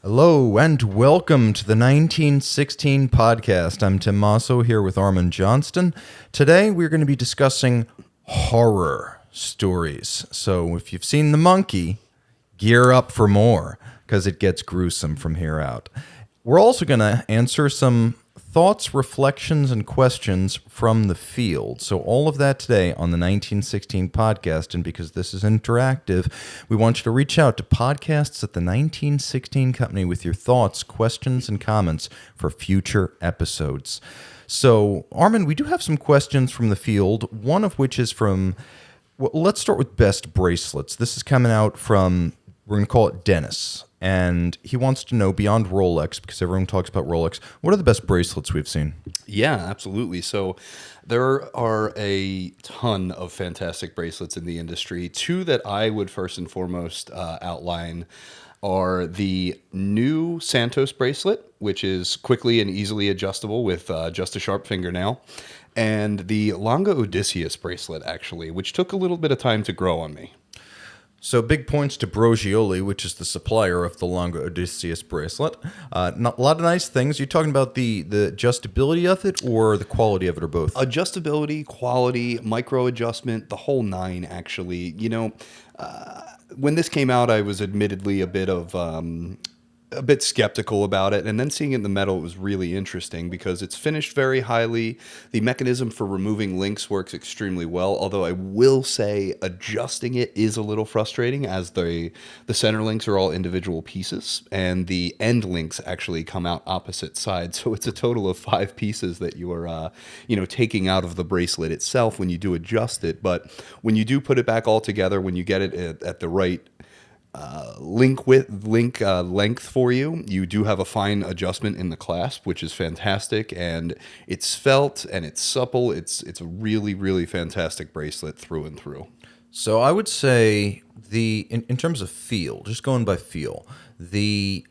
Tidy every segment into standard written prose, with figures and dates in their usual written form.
Hello and welcome to the 1916 podcast. I'm Tim Masso here with Armand Johnston. Today we're going to be discussing horror stories. So if you've seen The Monkey, gear up for more because it gets gruesome from here out. We're also going to answer some thoughts, reflections, and questions from the field. So all of that today on the 1916 podcast. And because this is interactive, we want you to reach out to podcasts at the 1916 Company with your thoughts, questions, and comments for future episodes. So, Armand, we do have some questions from the field, one of which is from, well, let's start with best bracelets. This is coming out from, we're going to call it Dennis. And he wants to know, beyond Rolex, because everyone talks about Rolex, what are the best bracelets we've seen? Yeah, absolutely. So there are a ton of fantastic bracelets in the industry. Two that I would first and foremost outline are the new Santos bracelet, which is quickly and easily adjustable with just a sharp fingernail, and the Longa Odysseus bracelet, actually, which took a little bit of time to grow on me. So big points to Brogioli, which is the supplier of the Longa Odysseus bracelet. A lot of nice things. You're talking about the adjustability of it or the quality of it or both? Adjustability, quality, micro adjustment, the whole nine, actually. When this came out, I was admittedly a bit skeptical about it, and then seeing it in the metal, it was really interesting because it's finished very highly. The mechanism for removing links works extremely well, although I will say adjusting it is a little frustrating as the center links are all individual pieces and the end links actually come out opposite sides. So it's a total of 5 pieces that you are taking out of the bracelet itself when you do adjust it. But when you do put it back all together, when you get it at the right length for you, you do have a fine adjustment in the clasp, which is fantastic, and it's felt and it's supple. It's a really, really fantastic bracelet through and through. So I would say in terms of feel, just going by feel, the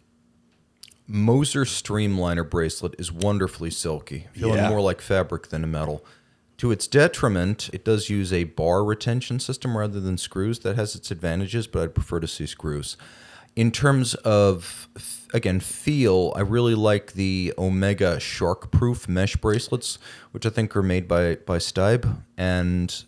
Moser Streamliner bracelet is wonderfully silky, feeling more like fabric than a metal. To its detriment, it does use a bar retention system rather than screws. That has its advantages, but I'd prefer to see screws. In terms of, again, feel, I really like the Omega Shark-Proof mesh bracelets, which I think are made by Stibe, and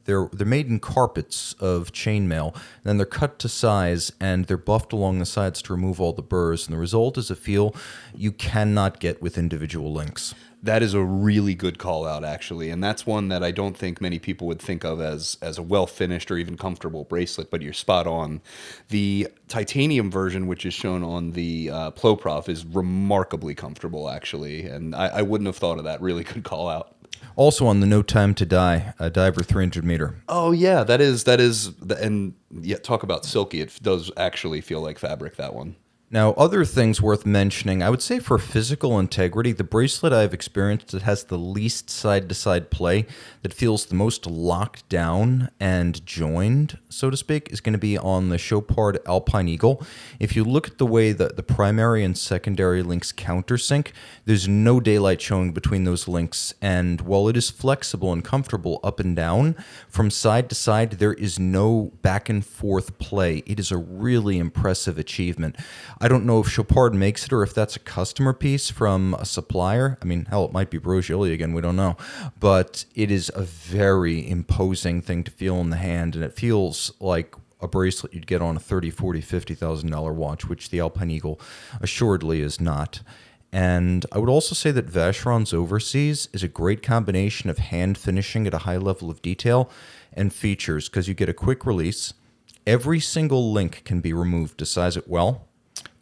they're made in carpets of chainmail, and then they're cut to size, and they're buffed along the sides to remove all the burrs, and the result is a feel you cannot get with individual links. That is a really good call out, actually, and that's one that I don't think many people would think of as a well-finished or even comfortable bracelet, but you're spot on. The titanium version, which is shown on the Ploprof, is remarkably comfortable, actually, and I wouldn't have thought of that. Really good call out. Also on the No Time to Die, a Diver 300 meter. Oh, yeah, that is, and yeah, talk about silky. It does actually feel like fabric, that one. Now, other things worth mentioning, I would say for physical integrity, the bracelet I've experienced that has the least side-to-side play, that feels the most locked down and joined, so to speak, is going to be on the Chopard Alpine Eagle. If you look at the way that the primary and secondary links countersink, there's no daylight showing between those links, and while it is flexible and comfortable up and down, from side to side, there is no back and forth play. It is a really impressive achievement. I don't know if Chopard makes it or if that's a customer piece from a supplier. I mean, hell, it might be Brogioli again. We don't know. But it is a very imposing thing to feel in the hand, and it feels like a bracelet you'd get on a $30,000, $40,000, $50,000 watch, which the Alpine Eagle assuredly is not. And I would also say that Vacheron's Overseas is a great combination of hand finishing at a high level of detail and features, because you get a quick release. Every single link can be removed to size it well.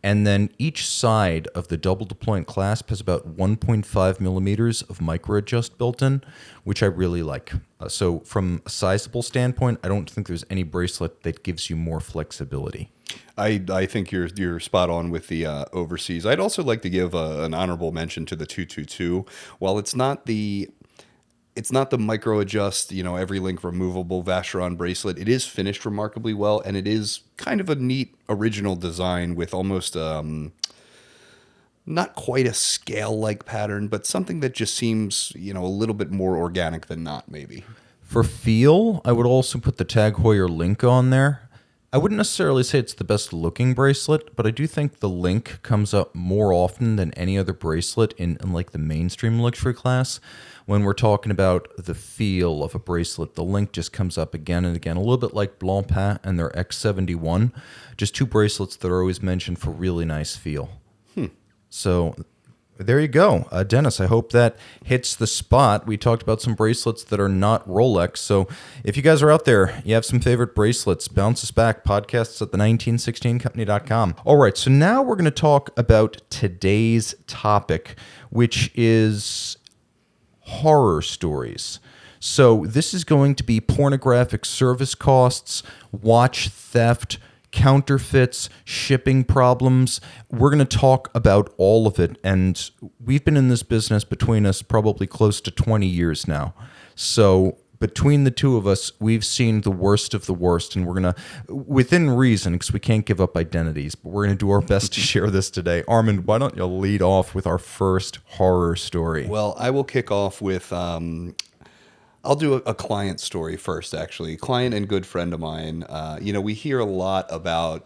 And then each side of the double deployment clasp has about 1.5 millimeters of micro adjust built in, which I really like. So from a sizable standpoint, I don't think there's any bracelet that gives you more flexibility. I think you're spot on with the Overseas. I'd also like to give an honorable mention to the 222. While it's not the micro adjust, every link removable Vacheron bracelet, it is finished remarkably well, and it is kind of a neat original design with almost not quite a scale-like pattern, but something that just seems, a little bit more organic than not, maybe. For feel, I would also put the TAG Heuer link on there. I wouldn't necessarily say it's the best looking bracelet, but I do think the link comes up more often than any other bracelet in like the mainstream luxury class. When we're talking about the feel of a bracelet, the link just comes up again and again, a little bit like Blancpain and their X71, just two bracelets that are always mentioned for really nice feel. So there you go. Dennis, I hope that hits the spot. We talked about some bracelets that are not Rolex. So if you guys are out there, you have some favorite bracelets, bounce us back, podcasts at the1916company.com. All right, so now we're going to talk about today's topic, which is horror stories. So this is going to be pornographic service costs, watch theft, counterfeits, shipping problems. We're going to talk about all of it. And we've been in this business between us probably close to 20 years now. So between the two of us, we've seen the worst of the worst. And we're going to, within reason, because we can't give up identities, but we're going to do our best to share this today. Armand, why don't you lead off with our first horror story? Well, I will kick off with... I'll do a client story first, actually. Client and good friend of mine. We hear a lot about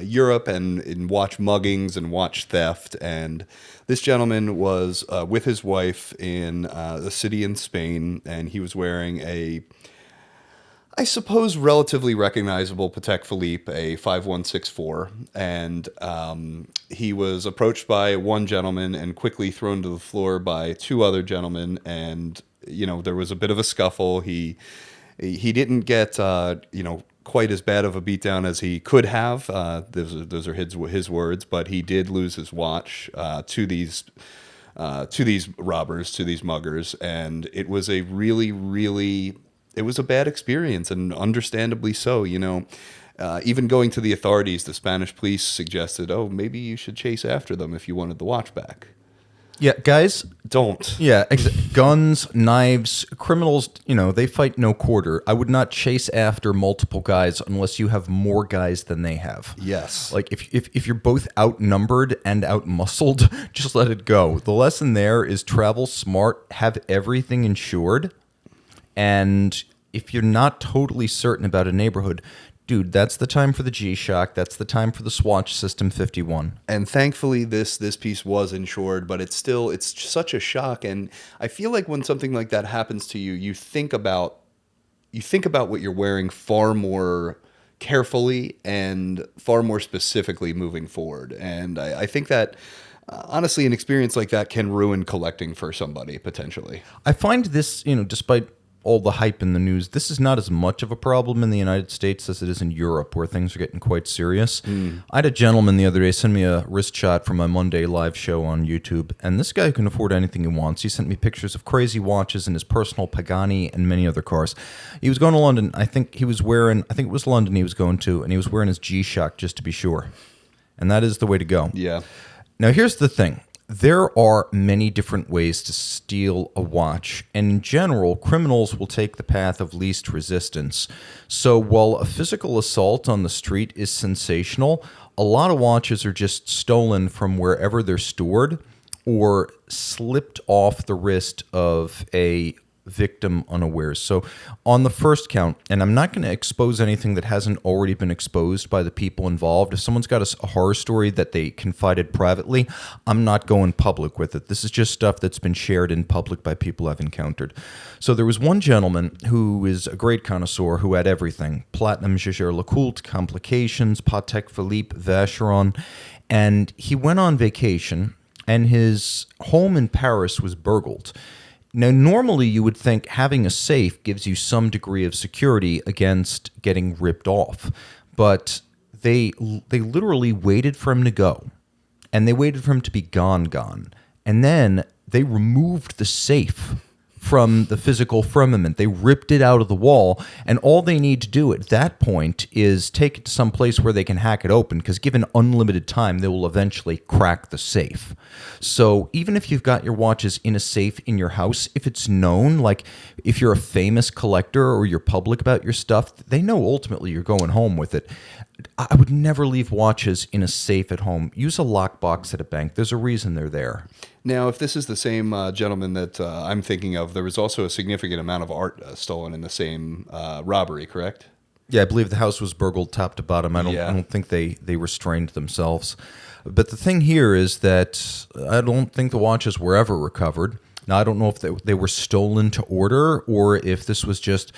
Europe and watch muggings and watch theft. And this gentleman was with his wife in a city in Spain, and he was wearing I suppose, relatively recognizable Patek Philippe, a 5164. And he was approached by one gentleman and quickly thrown to the floor by two other gentlemen. And there was a bit of a scuffle. He didn't get quite as bad of a beatdown as he could have. Those are his words, but he did lose his watch to these robbers, to these muggers, and it was a really it was a bad experience, and understandably so. Even going to the authorities, the Spanish police suggested, "Oh, maybe you should chase after them if you wanted the watch back." Yeah, guys, don't. Yeah, guns, knives, criminals, they fight no quarter. I would not chase after multiple guys unless you have more guys than they have. Yes. Like, if you're both outnumbered and outmuscled, just let it go. The lesson there is travel smart, have everything insured, and if you're not totally certain about a neighborhood, dude, that's the time for the G-Shock. That's the time for the Swatch System 51. And thankfully, this piece was insured, but it's such a shock. And I feel like when something like that happens to you, you think about what you're wearing far more carefully and far more specifically moving forward. And I think that honestly, an experience like that can ruin collecting for somebody potentially. I find this, despite all the hype in the news, this is not as much of a problem in the United States as it is in Europe, where things are getting quite serious. I had a gentleman the other day send me a wrist shot from my Monday live show on YouTube, and this guy can afford anything he wants. He sent me pictures of crazy watches and his personal Pagani and many other cars. He was going to London. I think it was London he was going to, and he was wearing his G-Shock just to be sure. And that is the way to go. Yeah. Now, here's the thing. There are many different ways to steal a watch, and in general, criminals will take the path of least resistance. So while a physical assault on the street is sensational, a lot of watches are just stolen from wherever they're stored or slipped off the wrist of a victim unawares. So on the first count, and I'm not going to expose anything that hasn't already been exposed by the people involved. If someone's got a horror story that they confided privately, I'm not going public with it. This is just stuff that's been shared in public by people I've encountered. So there was one gentleman who is a great connoisseur who had everything: Platinum Jaeger-LeCoultre, Complications, Patek Philippe, Vacheron, and he went on vacation, and his home in Paris was burgled. Now, normally you would think having a safe gives you some degree of security against getting ripped off, but they literally waited for him to go, and they waited for him to be gone, and then they removed the safe from the physical firmament. They ripped it out of the wall, and all they need to do at that point is take it to some place where they can hack it open, because given unlimited time, they will eventually crack the safe. So even if you've got your watches in a safe in your house, if it's known, like if you're a famous collector or you're public about your stuff, they know ultimately you're going home with it. I would never leave watches in a safe at home. Use a lockbox at a bank. There's a reason they're there. Now, if this is the same gentleman that I'm thinking of, there was also a significant amount of art stolen in the same robbery, correct? Yeah, I believe the house was burgled top to bottom. I Yeah. don't think they restrained themselves. But the thing here is that I don't think the watches were ever recovered. Now, I don't know if they were stolen to order or if this was just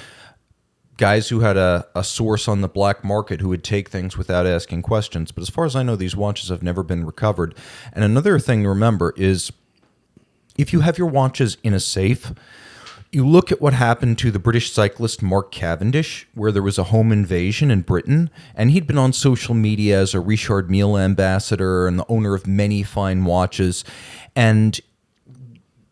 guys who had a source on the black market who would take things without asking questions. But as far as I know, these watches have never been recovered. And another thing to remember is if you have your watches in a safe, you look at what happened to the British cyclist Mark Cavendish, where there was a home invasion in Britain, and he'd been on social media as a Richard Mille ambassador and the owner of many fine watches. And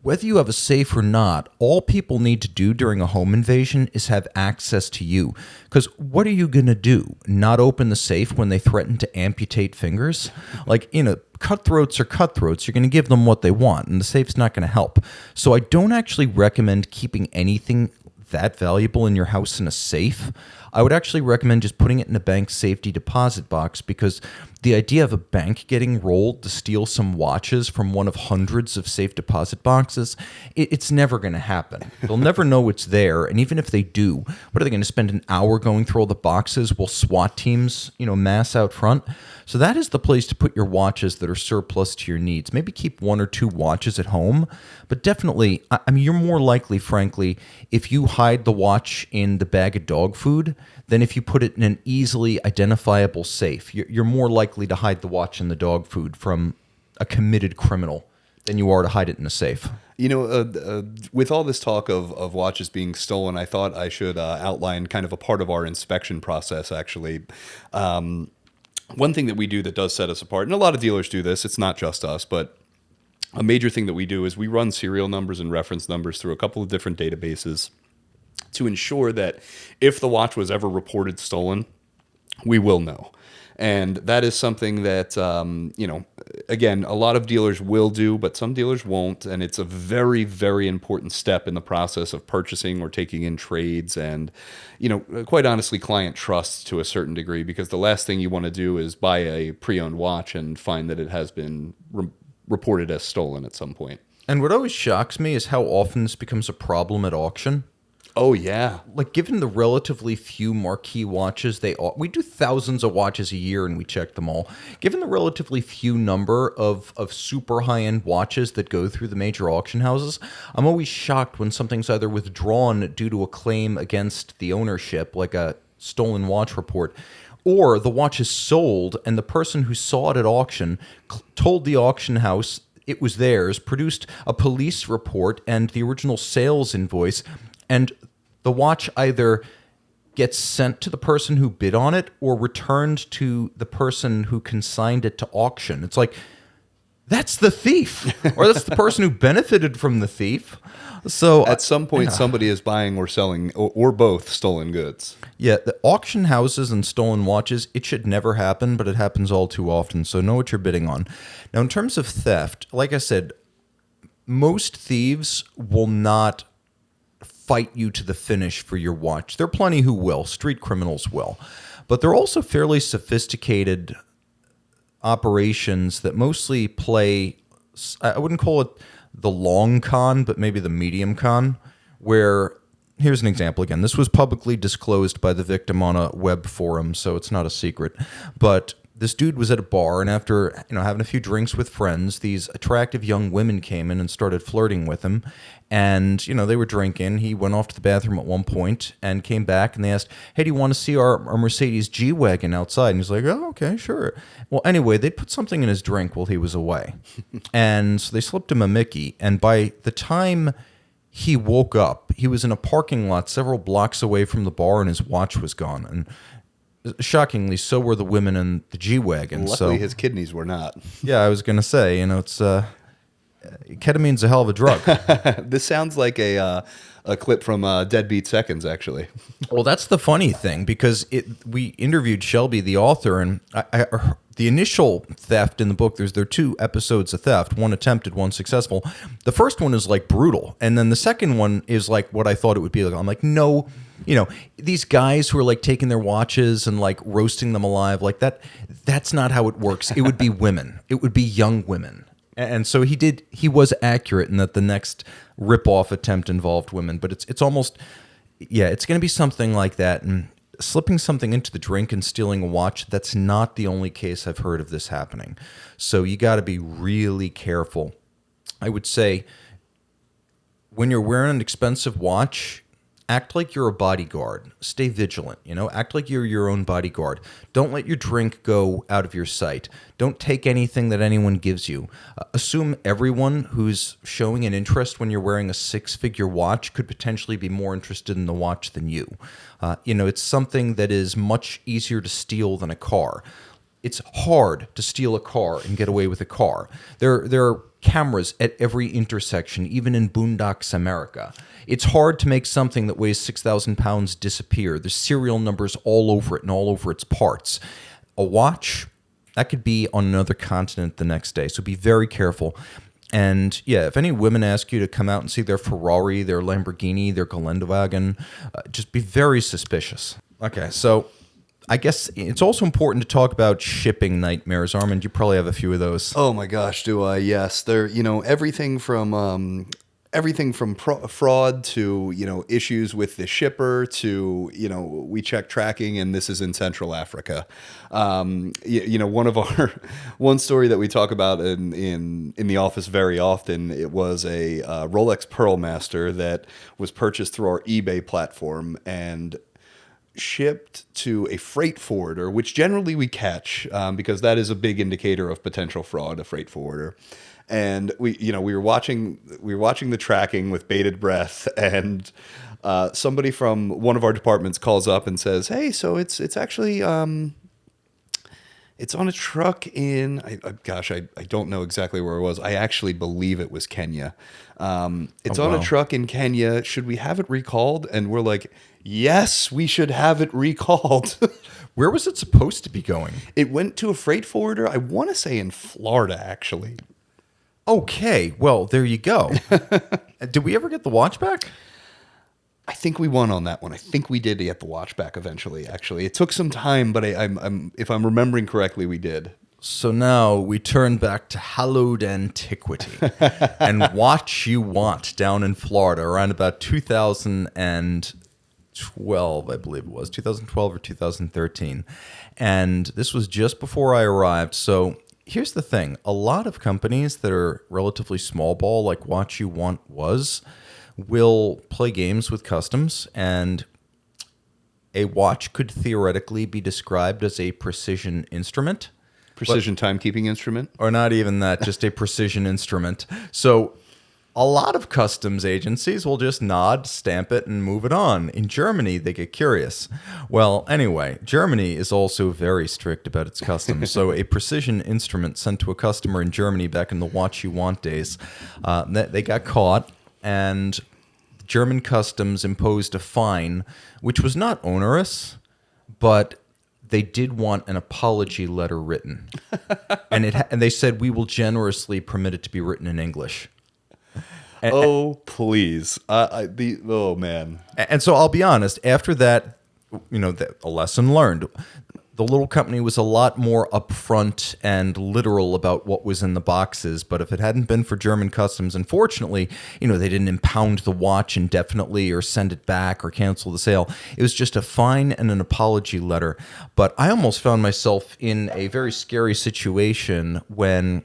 whether you have a safe or not, all people need to do during a home invasion is have access to you. Because what are you going to do? Not open the safe when they threaten to amputate fingers? Like, cutthroats are cutthroats. You're going to give them what they want, and the safe's not going to help. So I don't actually recommend keeping anything that valuable in your house in a safe. I would actually recommend just putting it in a bank safety deposit box, because the idea of a bank getting rolled to steal some watches from one of hundreds of safe deposit boxes, it's never going to happen. They'll never know it's there. And even if they do, what are they going to spend an hour going through all the boxes while SWAT teams, mass out front? So that is the place to put your watches that are surplus to your needs. Maybe keep 1 or 2 watches at home, but definitely, I mean, you're more likely, frankly, if you hide the watch in the bag of dog food than if you put it in an easily identifiable safe. You're more likely to hide the watch in the dog food from a committed criminal than you are to hide it in a safe. With all this talk of watches being stolen, I thought I should outline kind of a part of our inspection process, actually. One thing that we do that does set us apart, and a lot of dealers do this, it's not just us, but a major thing that we do is we run serial numbers and reference numbers through a couple of different databases to ensure that if the watch was ever reported stolen, we will know. And that is something that, again, a lot of dealers will do, but some dealers won't. And it's a very, very important step in the process of purchasing or taking in trades. And, quite honestly, client trust to a certain degree, because the last thing you want to do is buy a pre-owned watch and find that it has been reported as stolen at some point. And what always shocks me is how often this becomes a problem at auction. Oh, yeah. Like, given the relatively few marquee watches we do thousands of watches a year and we check them all. Given the relatively few number of super high-end watches that go through the major auction houses, I'm always shocked when something's either withdrawn due to a claim against the ownership, like a stolen watch report, or the watch is sold and the person who saw it at auction told the auction house it was theirs, produced a police report and the original sales invoice, and the watch either gets sent to the person who bid on it or returned to the person who consigned it to auction. It's like, that's the thief, or that's the person who benefited from the thief. So at some point, somebody is buying or selling, or both, stolen goods. Yeah, the auction houses and stolen watches, it should never happen, but it happens all too often. So know what you're bidding on. Now, in terms of theft, like I said, most thieves will not fight you to the finish for your watch. There are plenty who will. Street criminals will. But they're also fairly sophisticated operations that mostly play, I wouldn't call it the long con, but maybe the medium con, where, here's an example again. This was publicly disclosed by the victim on a web forum, so it's not a secret. But this dude was at a bar, and after having a few drinks with friends, these attractive young women came in and started flirting with him. And they were drinking. He went off to the bathroom at one point and came back, and they asked, "Hey, do you want to see our Mercedes G-Wagon outside?" And he's like, "Oh, okay, sure." Well, anyway, they put something in his drink while he was away, and so they slipped him a Mickey. And by the time he woke up, he was in a parking lot several blocks away from the bar, and his watch was gone. And shockingly, so were the women in the G-Wagon. Luckily, his kidneys were not. Yeah, I was going to say, it's ketamine's a hell of a drug. This sounds like a clip from Deadbeat Seconds, actually. Well, that's the funny thing, because we interviewed Shelby, the author, and the initial theft in the book, there are 2 episodes of theft, one attempted, one successful. The first one is like brutal, and then the second one is like what I thought it would be. Like, I'm like, no, these guys who are like taking their watches and like roasting them alive, like that's not how it works. It would be women. It would be young women. And so he was accurate in that the next rip-off attempt involved women, but it's almost, yeah, it's going to be something like that. And slipping something into the drink and stealing a watch, that's not the only case I've heard of this happening. So you got to be really careful. I would say when you're wearing an expensive watch, act like you're a bodyguard. Stay vigilant, act like you're your own bodyguard. Don't let your drink go out of your sight. Don't take anything that anyone gives you. Assume everyone who's showing an interest when you're wearing a six-figure watch could potentially be more interested in the watch than you. It's something that is much easier to steal than a car. It's hard to steal a car and get away with a car. There are cameras at every intersection, even in Boondocks, America. It's hard to make something that weighs 6,000 pounds disappear. There's serial numbers all over it and all over its parts. A watch, that could be on another continent the next day, so be very careful. And yeah, if any women ask you to come out and see their Ferrari, their Lamborghini, their Geländewagen, just be very suspicious. Okay, so I guess it's also important to talk about shipping nightmares. Armand, you probably have a few of those. Oh my gosh, do I? Yes, they're everything from fraud to issues with the shipper to we check tracking and this is in Central Africa. One story that we talk about in the office very often, it was a Rolex Pearlmaster that was purchased through our eBay platform and shipped to a freight forwarder, which generally we catch because that is a big indicator of potential fraud, a freight forwarder. And we were watching the tracking with bated breath, and somebody from one of our departments calls up and says, "Hey, so it's actually it's on a truck in I don't know exactly where it was. I actually believe it was Kenya. It's on a truck in Kenya. Should we have it recalled?" And we're like, "Yes, we should have it recalled." Where was it supposed to be going? It went to a freight forwarder. I want to say in Florida, actually. Okay, well, there you go. Did we ever get the watch back? I think we won on that one. I think we did get the watch back eventually, actually. It took some time, but I'm if I'm remembering correctly, we did. So now we turn back to hallowed antiquity and Watch You Want down in Florida around about 2012, I believe it was, 2012 or 2013. And this was just before I arrived, so here's the thing. A lot of companies that are relatively small ball, like Watch You Want will play games with customs, and a watch could theoretically be described as a precision instrument. Precision timekeeping instrument? Or not even that, just a precision instrument. So a lot of customs agencies will just nod, stamp it, and move it on. In Germany, they get curious. Well, anyway, Germany is also very strict about its customs. So a precision instrument sent to a customer in Germany back in the Watch You Want days, they got caught, and German customs imposed a fine, which was not onerous, but they did want an apology letter written. And they said, "We will generously permit it to be written in English." Please. Oh, man. And so I'll be honest, after that, a lesson learned. The little company was a lot more upfront and literal about what was in the boxes. But if it hadn't been for German customs, unfortunately, they didn't impound the watch indefinitely or send it back or cancel the sale. It was just a fine and an apology letter. But I almost found myself in a very scary situation when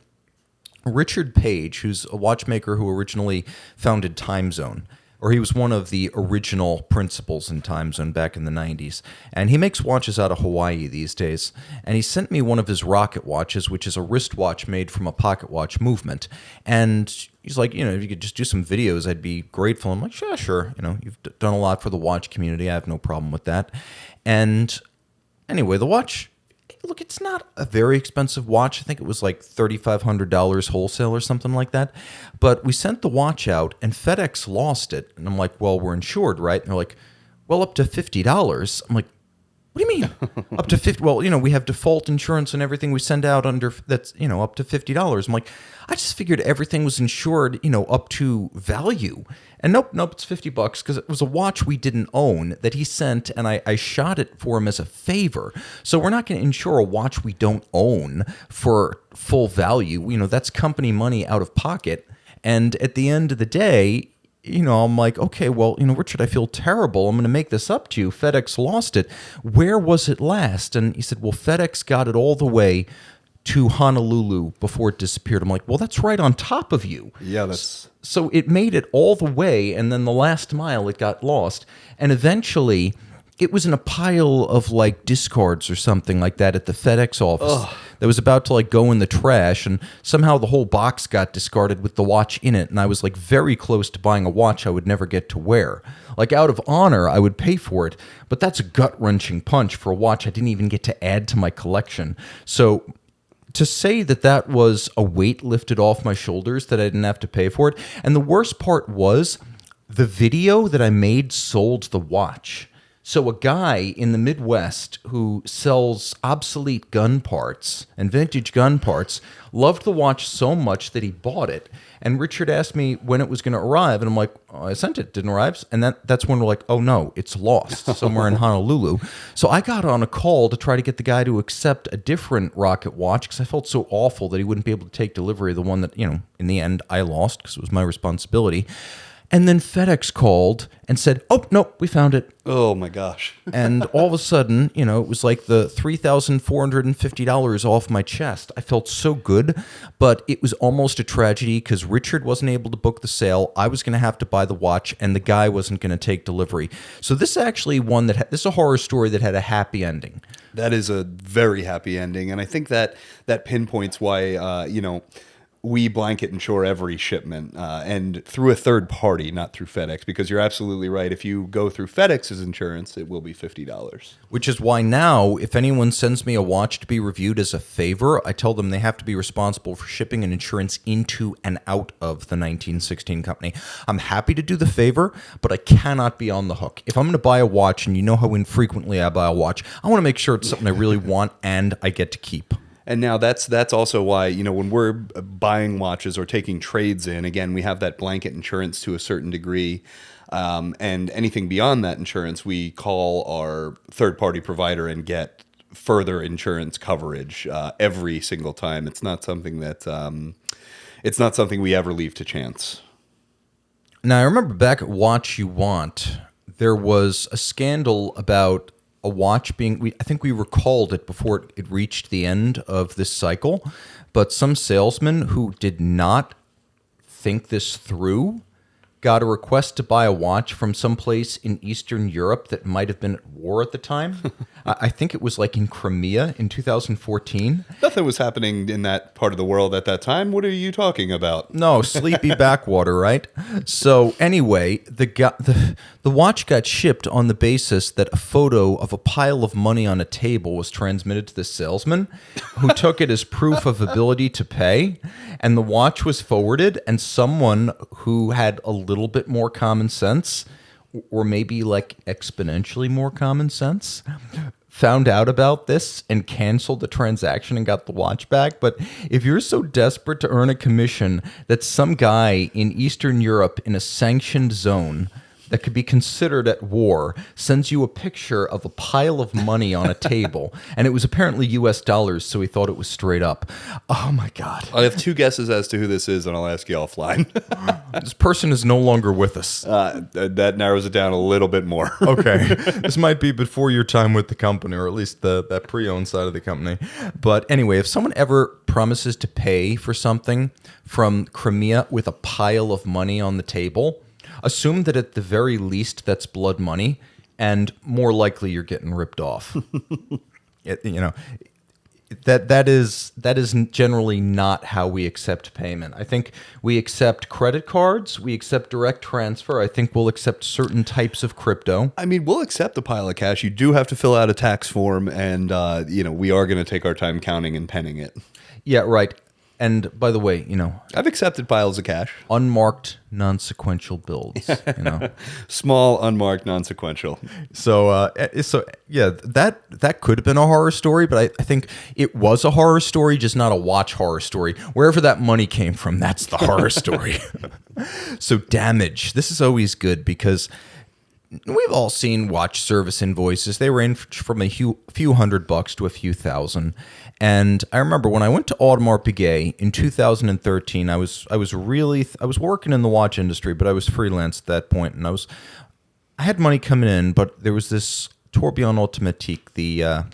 Richard Page, who's a watchmaker who originally founded Time Zone, or he was one of the original principals in Time Zone back in the 90s, and he makes watches out of Hawaii these days, and he sent me one of his rocket watches, which is a wristwatch made from a pocket watch movement, and he's like, if you could just do some videos, I'd be grateful. I'm like, yeah, sure, you've done a lot for the watch community, I have no problem with that. And anyway, the watch, look, it's not a very expensive watch. I think it was like $3,500 wholesale or something like that. But we sent the watch out, and FedEx lost it. And I'm like, well, we're insured, right? And they're like, well, up to $50. I'm like, what do you mean? Up to 50? Well, we have default insurance and everything we send out under that's, up to $50. I'm like, I just figured everything was insured, up to value. And nope, it's $50 because it was a watch we didn't own that he sent, and I shot it for him as a favor. So we're not going to insure a watch we don't own for full value. That's company money out of pocket. And at the end of the day, I'm like, okay, well, Richard, I feel terrible. I'm going to make this up to you. FedEx lost it. Where was it last? And he said, well, FedEx got it all the way to Honolulu before it disappeared. I'm like, well, that's right on top of you. Yeah, that's... So it made it all the way, and then the last mile it got lost. And eventually it was in a pile of like discards or something like that at the FedEx office that was about to like go in the trash, and somehow the whole box got discarded with the watch in it. And I was like very close to buying a watch I would never get to wear. Like out of honor, I would pay for it, but that's a gut-wrenching punch for a watch I didn't even get to add to my collection. So to say that that was a weight lifted off my shoulders that I didn't have to pay for it. And the worst part was the video that I made sold the watch. So a guy in the Midwest who sells obsolete gun parts and vintage gun parts loved the watch so much that he bought it. And Richard asked me when it was going to arrive, and I'm like, oh, I sent it, didn't arrive. And that's when we're like, oh no, it's lost somewhere in Honolulu. So I got on a call to try to get the guy to accept a different Rocket watch because I felt so awful that he wouldn't be able to take delivery of the one that, in the end I lost because it was my responsibility. And then FedEx called and said, oh, no, we found it. Oh, my gosh. And all of a sudden, it was like the $3,450 off my chest. I felt so good, but it was almost a tragedy because Richard wasn't able to book the sale. I was going to have to buy the watch, and the guy wasn't going to take delivery. So this is actually this is a horror story that had a happy ending. That is a very happy ending. And I think that pinpoints why, we blanket insure every shipment and through a third party, not through FedEx, because you're absolutely right. If you go through FedEx's insurance, it will be $50. Which is why now, if anyone sends me a watch to be reviewed as a favor, I tell them they have to be responsible for shipping and insurance into and out of the 1916 company. I'm happy to do the favor, but I cannot be on the hook. If I'm going to buy a watch, and you know how infrequently I buy a watch, I want to make sure it's something I really want and I get to keep. And now that's also why, when we're buying watches or taking trades in, again, we have that blanket insurance to a certain degree. And anything beyond that insurance, we call our third-party provider and get further insurance coverage every single time. It's not something that we ever leave to chance. Now, I remember back at Watch You Want, there was a scandal about a watch being, I think we recalled it before it reached the end of this cycle, but some salesman who did not think this through got a request to buy a watch from someplace in Eastern Europe that might have been at war at the time. I think it was like in Crimea in 2014. Nothing was happening in that part of the world at that time. What are you talking about? No, sleepy backwater, right? So anyway, the watch got shipped on the basis that a photo of a pile of money on a table was transmitted to the salesman, who took it as proof of ability to pay, and the watch was forwarded, and someone who had a little bit more common sense, or maybe like exponentially more common sense, found out about this and canceled the transaction and got the watch back. But if you're so desperate to earn a commission that some guy in Eastern Europe in a sanctioned zone that could be considered at war sends you a picture of a pile of money on a table, and it was apparently US dollars, so he thought it was straight up. Oh my God. I have two guesses as to who this is, and I'll ask you offline. This person is no longer with us. That narrows it down a little bit more. Okay. This might be before your time with the company, or at least that pre-owned side of the company. But anyway, if someone ever promises to pay for something from Crimea with a pile of money on the table, assume that at the very least that's blood money, and more likely you're getting ripped off. That is generally not how we accept payment. I think we accept credit cards, we accept direct transfer. I think we'll accept certain types of crypto. I mean, we'll accept a pile of cash. You do have to fill out a tax form, and we are going to take our time counting and penning it. Yeah, right. And by the way, I've accepted piles of cash. Unmarked, non-sequential bills. Small, unmarked, non-sequential. So yeah, that could have been a horror story, but I think it was a horror story, just not a watch horror story. Wherever that money came from, that's the horror story. So damage. This is always good because we've all seen watch service invoices. They range from a few $100 to a few thousand. And I remember when I went to Audemars Piguet in 2013, I was working in the watch industry, but I was freelance at that point, and I had money coming in, but there was this Tourbillon Automatique, the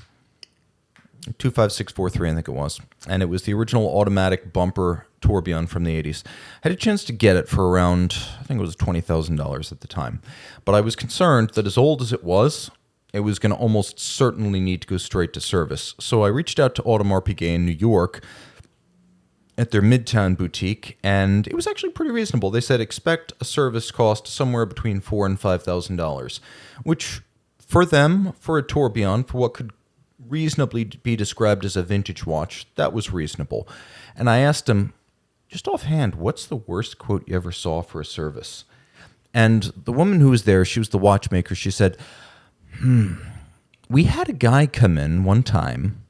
25643, I think it was, and it was the original automatic bumper tourbillon from the 80s. I had a chance to get it for around, I think it was $20,000 at the time. But I was concerned that as old as it was going to almost certainly need to go straight to service. So I reached out to Audemars Piguet in New York at their Midtown boutique, and it was actually pretty reasonable. They said expect a service cost somewhere between $4,000 and $5,000, which for them, for a tourbillon, for what could reasonably be described as a vintage watch, that was reasonable. And I asked him, just offhand, what's the worst quote you ever saw for a service? And the woman who was there, she was the watchmaker, she said, we had a guy come in one time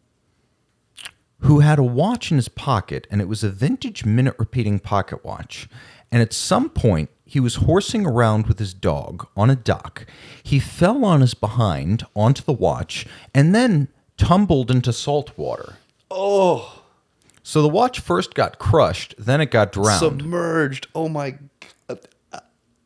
who had a watch in his pocket, and it was a vintage minute repeating pocket watch. And at some point, he was horsing around with his dog on a dock. He fell on his behind onto the watch and then tumbled into salt water. Oh. So the watch first got crushed, then it got drowned. Submerged. Oh, my God.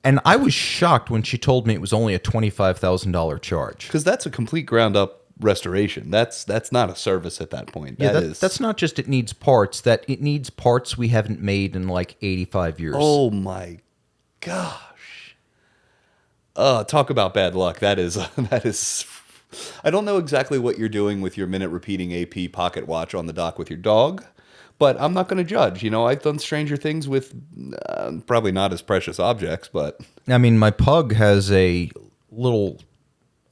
And I was shocked when she told me it was only a $25,000 charge. Because that's a complete ground-up restoration. That's not a service at that point. That's not just it needs parts. That it needs parts we haven't made in like 85 years. Oh, my gosh. Talk about bad luck. That is... I don't know exactly what you're doing with your minute repeating AP pocket watch on the dock with your dog, but I'm not going to judge. You know, I've done stranger things with probably not as precious objects, but... I mean, my pug has a little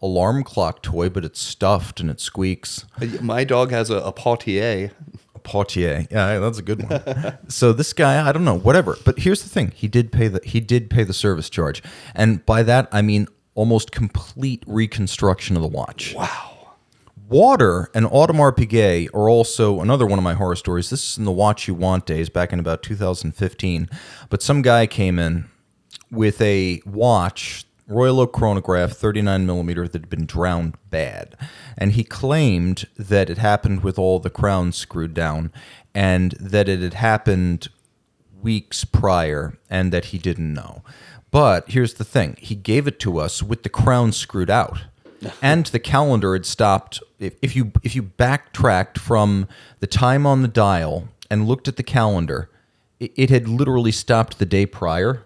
alarm clock toy, but it's stuffed and it squeaks. My dog has a Cartier. A Cartier. Yeah, that's a good one. So this guy, I don't know, whatever. But here's the thing. He did pay the service charge. And by that, I mean almost complete reconstruction of the watch. Wow. Water and Audemars Piguet are also another one of my horror stories. This is in the Watch You Want days back in about 2015. But some guy came in with a watch, Royal Oak chronograph, 39 millimeter, that had been drowned bad. And he claimed that it happened with all the crowns screwed down and that it had happened weeks prior and that he didn't know. But here's the thing. He gave it to us with the crown screwed out. And the calendar had stopped. If you backtracked from the time on the dial and looked at the calendar, it had literally stopped the day prior.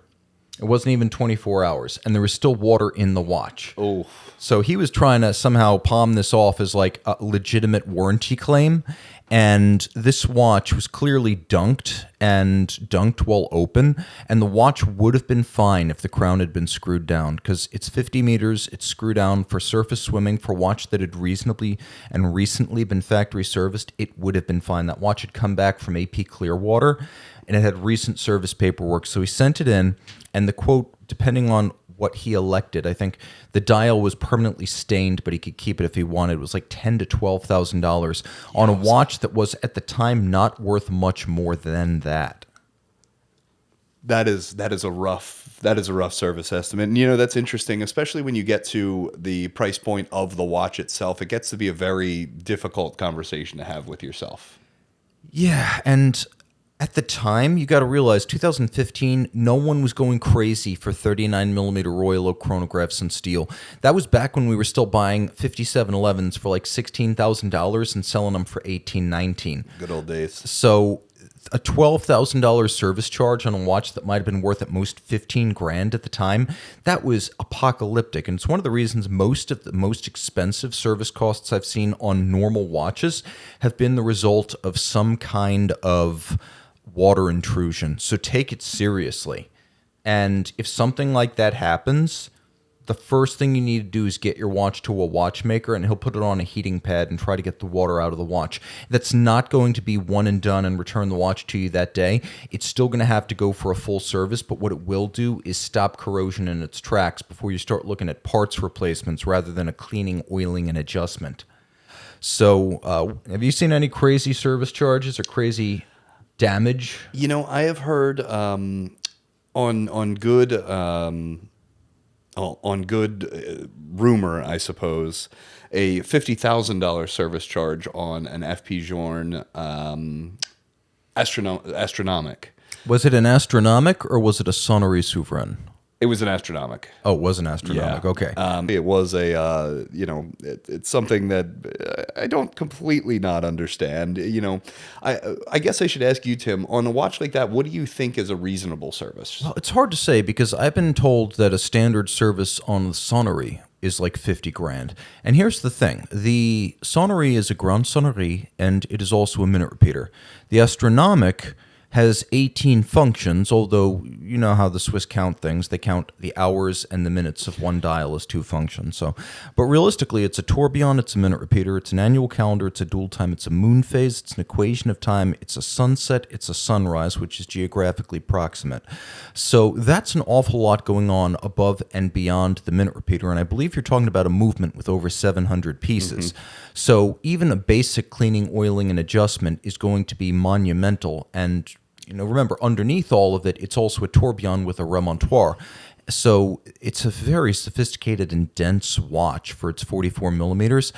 It wasn't even 24 hours, and there was still water in the watch. Oh. So he was trying to somehow palm this off as like a legitimate warranty claim, and this watch was clearly dunked while open, and the watch would have been fine if the crown had been screwed down, because it's 50 meters, it's screwed down for surface swimming, for a watch that had reasonably and recently been factory serviced, it would have been fine. That watch had come back from AP Clearwater, and it had recent service paperwork, so he sent it in, and the quote, depending on what he elected, I think the dial was permanently stained, but he could keep it if he wanted. It was like $10,000 to $12,000 on a watch that was at the time not worth much more than that. That is a rough service estimate. And you know, that's interesting, especially when you get to the price point of the watch itself. It gets to be a very difficult conversation to have with yourself. Yeah, and at the time, you got to realize, 2015, no one was going crazy for 39 millimeter Royal Oak chronographs in steel. That was back when we were still buying 5711s for like $16,000 and selling them for $18,000, $19,000. Good old days. So a $12,000 service charge on a watch that might have been worth at most $15,000 at the time, that was apocalyptic. And it's one of the reasons most of the most expensive service costs I've seen on normal watches have been the result of some kind of water intrusion. So take it seriously. And if something like that happens, the first thing you need to do is get your watch to a watchmaker, and he'll put it on a heating pad and try to get the water out of the watch. That's not going to be one and done and return the watch to you that day. It's still going to have to go for a full service, but what it will do is stop corrosion in its tracks before you start looking at parts replacements rather than a cleaning, oiling, and adjustment. So have you seen any crazy service charges or crazy damage? You know, I have heard on good on good rumor, I suppose, a $50,000 service charge on an FP Journe astronomic. Was it an astronomic or was it a sonnery souverain? It was an astronomic. Oh, it was an astronomic. Okay. It was a, it's something that I don't completely not understand. I guess I should ask you, Tim, on a watch like that, what do you think is a reasonable service? Well, it's hard to say because I've been told that a standard service on the sonnery is like 50 grand. And here's the thing. The sonnery is a grand sonnerie, and it is also a minute repeater. The astronomic has 18 functions, although you know how the Swiss count things. They count the hours and the minutes of one dial as two functions. But realistically, it's a tourbillon, it's a minute repeater, it's an annual calendar, it's a dual time, it's a moon phase, it's an equation of time, it's a sunset, it's a sunrise, which is geographically proximate. So that's an awful lot going on above and beyond the minute repeater, and I believe you're talking about a movement with over 700 pieces. Mm-hmm. So even a basic cleaning, oiling, and adjustment is going to be monumental, and remember, underneath all of it, it's also a tourbillon with a remontoir. So it's a very sophisticated and dense watch for its 44 millimeters.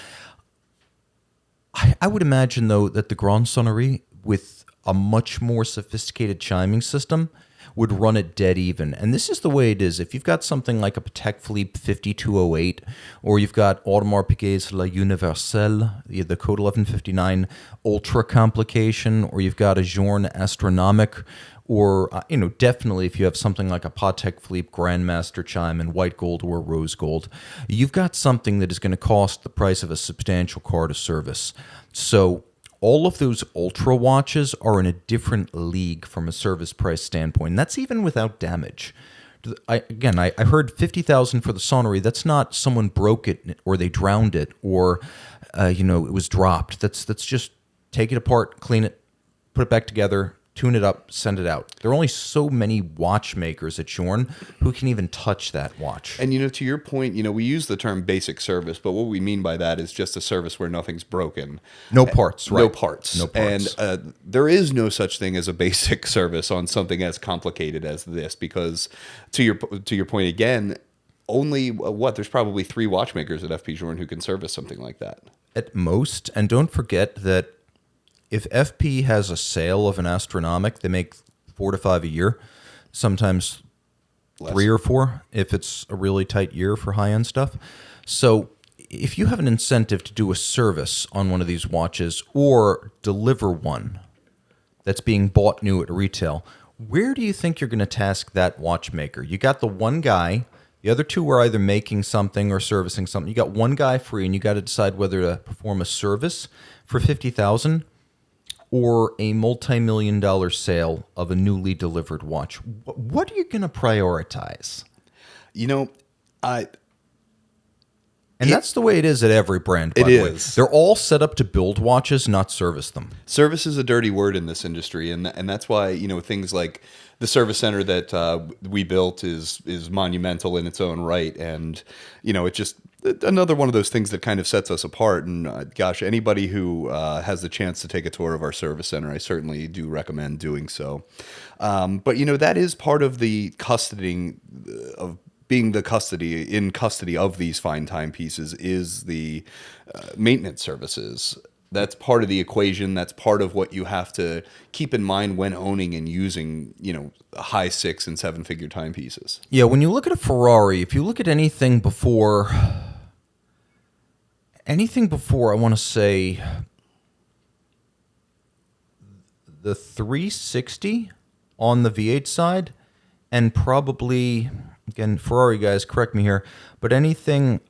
I would imagine, though, that the Grand Sonnerie, with a much more sophisticated chiming system, would run it dead even. And this is the way it is. If you've got something like a Patek Philippe 5208, or you've got Audemars Piguet's La Universelle, the Code 1159 Ultra Complication, or you've got a Journe Astronomique, or definitely if you have something like a Patek Philippe Grandmaster chime in white gold or rose gold, you've got something that is going to cost the price of a substantial car to service. So all of those ultra watches are in a different league from a service price standpoint. And that's even without damage. I heard 50,000 for the sonnery. That's not someone broke it or they drowned it or it was dropped. That's just take it apart, clean it, put it back together, tune it up, send it out. There are only so many watchmakers at Journe who can even touch that watch. And, to your point, we use the term basic service, but what we mean by that is just a service where nothing's broken. No parts, right? No parts. And there is no such thing as a basic service on something as complicated as this because, to your point again, only, there's probably 3 watchmakers at FP Journe who can service something like that. At most, and don't forget that if FP has a sale of an astronomic, they make 4 to 5 a year, sometimes less. 3 or 4 if it's a really tight year for high-end stuff. So if you have an incentive to do a service on one of these watches or deliver one that's being bought new at retail, where do you think you're going to task that watchmaker? You got the one guy. The other 2 are either making something or servicing something. You got one guy free, and you got to decide whether to perform a service for $50,000 or a multi-million-dollar sale of a newly delivered watch. What are you going to prioritize? That's the way it is at every brand, by the way. They're all set up to build watches, not service them. Service is a dirty word in this industry, and that's why, things like the service center that we built is monumental in its own right, and, it's just another one of those things that kind of sets us apart. And gosh, anybody who has the chance to take a tour of our service center, I certainly do recommend doing so. But that is part of the custodying of being in custody of these fine timepieces is the maintenance services. That's part of the equation. That's part of what you have to keep in mind when owning and using, high 6- and 7-figure timepieces. Yeah, when you look at a Ferrari, if you look at anything before, I want to say the 360 on the V8 side, and probably, again, Ferrari guys, correct me here, but anything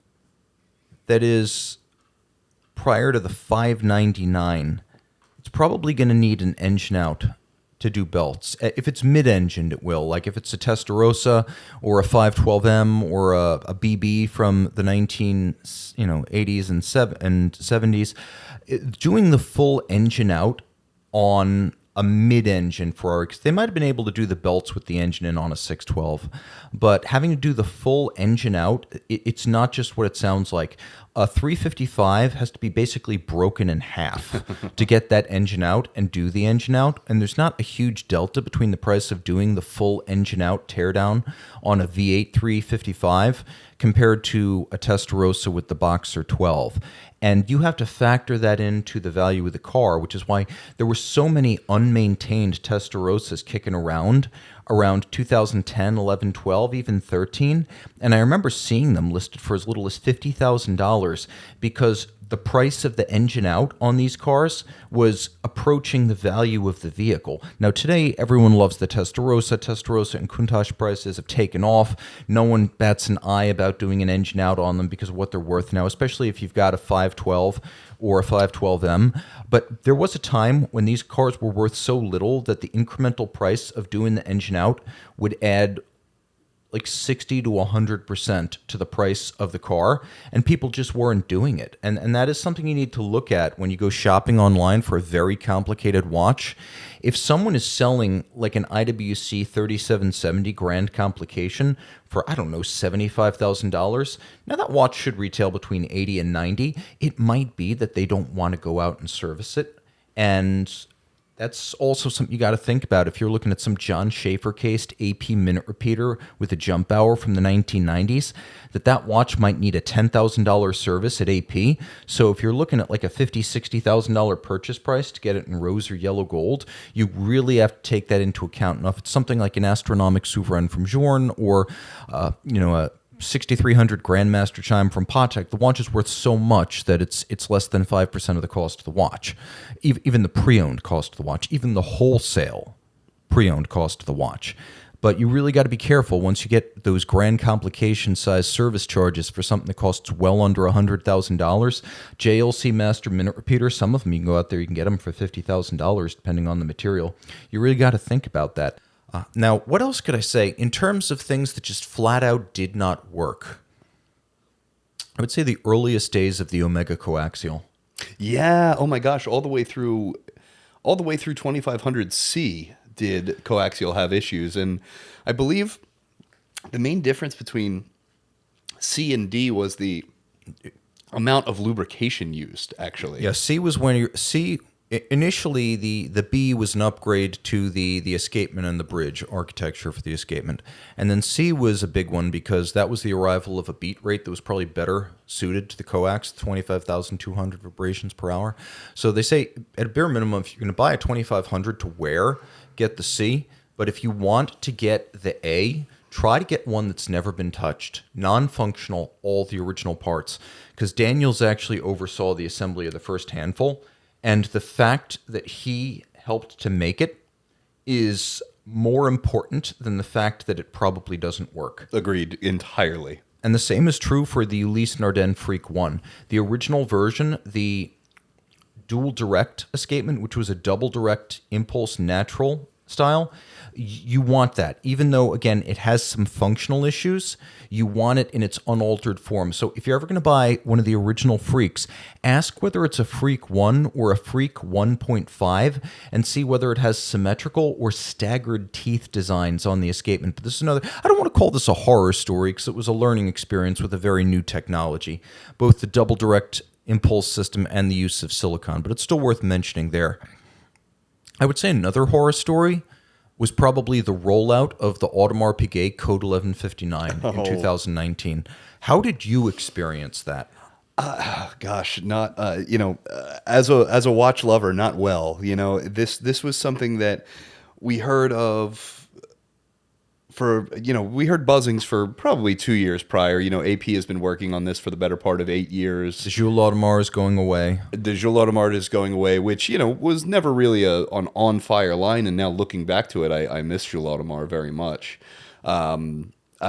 that is prior to the 599, it's probably going to need an engine out to do belts. If it's mid-engined, it will. Like if it's a Testarossa or a 512M or a BB from the 80s and 70s, doing the full engine out on a mid-engine Ferrari, because they might have been able to do the belts with the engine in on a 612, but having to do the full engine out, it's not just what it sounds like. a 355 has to be basically broken in half to get that engine out and do the engine out. And there's not a huge delta between the price of doing the full engine out teardown on a V8 355 compared to a Testarossa with the Boxer 12. And you have to factor that into the value of the car, which is why there were so many unmaintained Testarossas kicking around 2010, 11, 12, even 13. And I remember seeing them listed for as little as $50,000 because the price of the engine out on these cars was approaching the value of the vehicle. Now, today, everyone loves the Testarossa. Testarossa and Countach prices have taken off. No one bats an eye about doing an engine out on them because of what they're worth now, especially if you've got a 512 or a 512M. But there was a time when these cars were worth so little that the incremental price of doing the engine out would add like 60 to 100% to the price of the car, and people just weren't doing it. And that is something you need to look at when you go shopping online for a very complicated watch. If someone is selling like an IWC 3770 Grand Complication for, I don't know, $75,000, now that watch should retail between 80 and 90. It might be that they don't want to go out and service it, and that's also something you got to think about if you're looking at some John Schaefer cased AP minute repeater with a jump hour from the 1990s, that watch might need a $10,000 service at AP. So if you're looking at like a $50,000, $60,000 purchase price to get it in rose or yellow gold, you really have to take that into account. Now, if it's something like an Astronomic Souverain from Journe or, a 6300 Grandmaster chime from Patek, the watch is worth so much that it's less than 5% of the cost of the watch. Even the pre-owned cost of the watch, even the wholesale pre-owned cost of the watch. But you really got to be careful once you get those Grand Complication size service charges for something that costs well under $100,000. JLC Master minute repeater, some of them you can go out there, you can get them for $50,000 depending on the material. You really got to think about that. Now, what else could I say in terms of things that just flat out did not work? I would say the earliest days of the Omega coaxial. Yeah. Oh my gosh. All the way through 2500C did coaxial have issues, and I believe the main difference between C and D was the amount of lubrication used. Actually, yeah. C was when you C. Initially, the B was an upgrade to the escapement and the bridge architecture for the escapement. And then C was a big one because that was the arrival of a beat rate that was probably better suited to the coax, 25,200 vibrations per hour. So they say, at a bare minimum, if you're going to buy a 2500 to wear, get the C. But if you want to get the A, try to get one that's never been touched, non-functional, all the original parts. Because Daniels actually oversaw the assembly of the first handful. And the fact that he helped to make it is more important than the fact that it probably doesn't work. Agreed entirely. And the same is true for the Ulysse Nardin Freak 1. The original version, the dual direct escapement, which was a double direct impulse natural style, you want that. Even though, again, it has some functional issues, you want it in its unaltered form. So if you're ever going to buy one of the original Freaks, ask whether it's a Freak 1 or a Freak 1.5 and see whether it has symmetrical or staggered teeth designs on the escapement. But this is another, I don't want to call this a horror story because it was a learning experience with a very new technology, both the double direct impulse system and the use of silicon, but it's still worth mentioning there. I would say another horror story was probably the rollout of the Audemars Piguet Code 1159 in 2019. How did you experience that? Gosh, not as a watch lover, not well. This was something that we heard of we heard buzzings for probably 2 years prior. AP has been working on this for the better part of 8 years. The Jules Audemars is going away. The Jules Audemars is going away, which, was never really an on-fire line. And now looking back to it, I miss Jules Audemars very much. I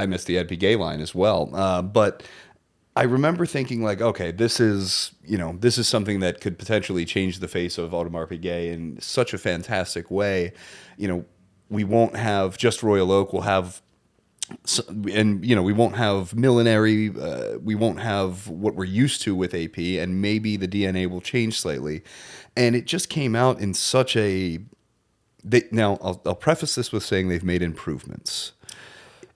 miss the Ed Piguet line as well. But I remember thinking like, okay, this is something that could potentially change the face of Audemars Piguet in such a fantastic way. We won't have just Royal Oak. We'll have, and we won't have millinery. We won't have what we're used to with AP, and maybe the DNA will change slightly. And it just came out in such a. Now I'll preface this with saying they've made improvements.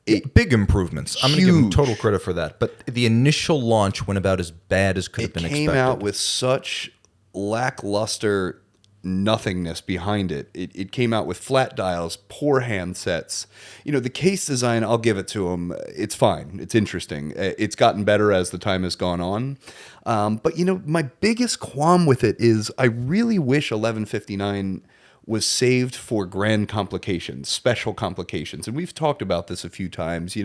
Big improvements. I'm going to give them Huge. total credit for that. But the initial launch went about as bad as could have been expected. It came out with such lackluster nothingness behind it. It came out with flat dials, poor handsets. The case design, I'll give it to them. It's fine. It's interesting. It's gotten better as the time has gone on. But my biggest qualm with it is I really wish 1159 was saved for grand complications, special complications. And we've talked about this a few times,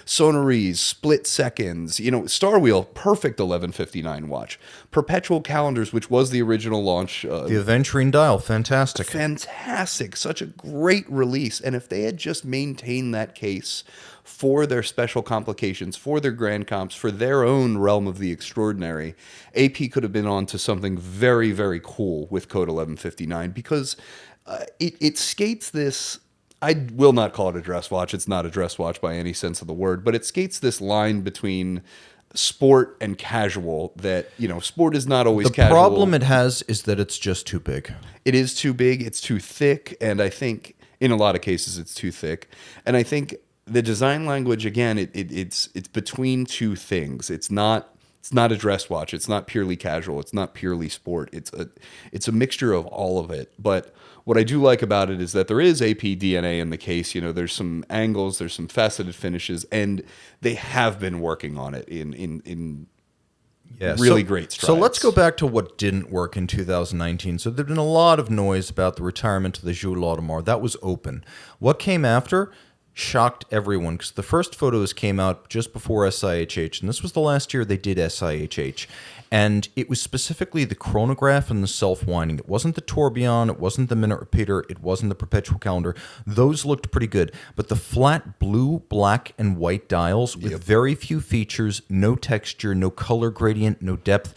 sonories, split seconds, Star Wheel, perfect 1159 watch. Perpetual calendars, which was the original launch. The Aventurine dial, fantastic. Fantastic. Such a great release. And if they had just maintained that case for their special complications, for their grand comps, for their own realm of the extraordinary, AP could have been on to something very, very cool with Code 1159 because it skates this. I will not call it a dress watch. It's not a dress watch by any sense of the word, but it skates this line between sport and casual that, sport is not always casual. The problem it has is that it's just too big. It is too big. It's too thick. And I think in a lot of cases it's too thick. And I think the design language, again, it's between two things. It's not a dress watch. It's not purely casual. It's not purely sport. It's a mixture of all of it. But what I do like about it is that there is AP DNA in the case. There's some angles, there's some faceted finishes, and they have been working on it in really great strides. So let's go back to what didn't work in 2019. So there's been a lot of noise about the retirement of the Jules Audemars. That was open. What came after shocked everyone because the first photos came out just before SIHH, and this was the last year they did SIHH. And it was specifically the chronograph and the self-winding. It wasn't the tourbillon, it wasn't the minute repeater, it wasn't the perpetual calendar. Those looked pretty good. But the flat blue, black, and white dials with very few features, no texture, no color gradient, no depth.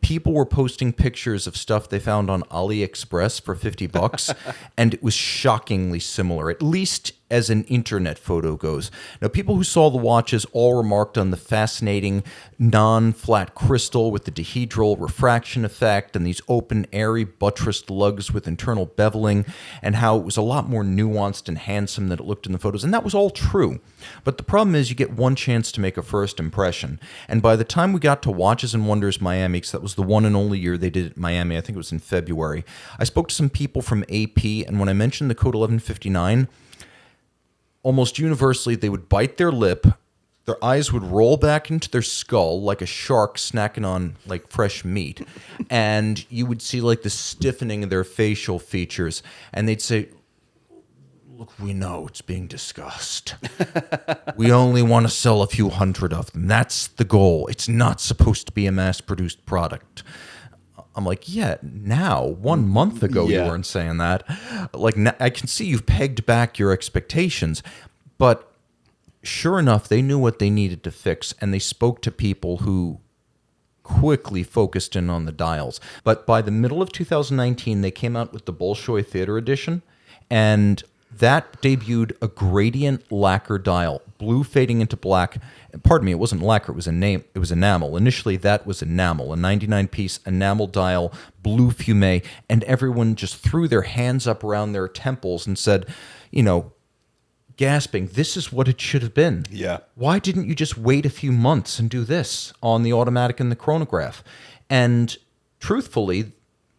People were posting pictures of stuff they found on AliExpress for $50, and it was shockingly similar, at least as an internet photo goes. Now, people who saw the watches all remarked on the fascinating non-flat crystal with the dihedral refraction effect and these open, airy, buttressed lugs with internal beveling, and how it was a lot more nuanced and handsome than it looked in the photos. And that was all true. But the problem is you get one chance to make a first impression. And by the time we got to Watches and Wonders Miami, because that was the one and only year they did it in Miami, I think it was in February, I spoke to some people from AP, and when I mentioned the Code 1159, almost universally, they would bite their lip, their eyes would roll back into their skull like a shark snacking on like fresh meat, and you would see like the stiffening of their facial features, and they'd say, "Look, we know it's being discussed. We only want to sell a few hundred of them. That's the goal. It's not supposed to be a mass-produced product." I'm like, yeah, now, 1 month ago, you weren't saying that. Like, I can see you've pegged back your expectations. But sure enough, they knew what they needed to fix, and they spoke to people who quickly focused in on the dials. But by the middle of 2019, they came out with the Bolshoi Theater Edition, and that debuted a gradient lacquer dial, blue fading into black. Pardon me, it wasn't lacquer, it was enamel. Initially, that was enamel, a 99-piece enamel dial, blue fume, and everyone just threw their hands up around their temples and said, gasping, this is what it should have been. Yeah. Why didn't you just wait a few months and do this on the automatic and the chronograph? And truthfully,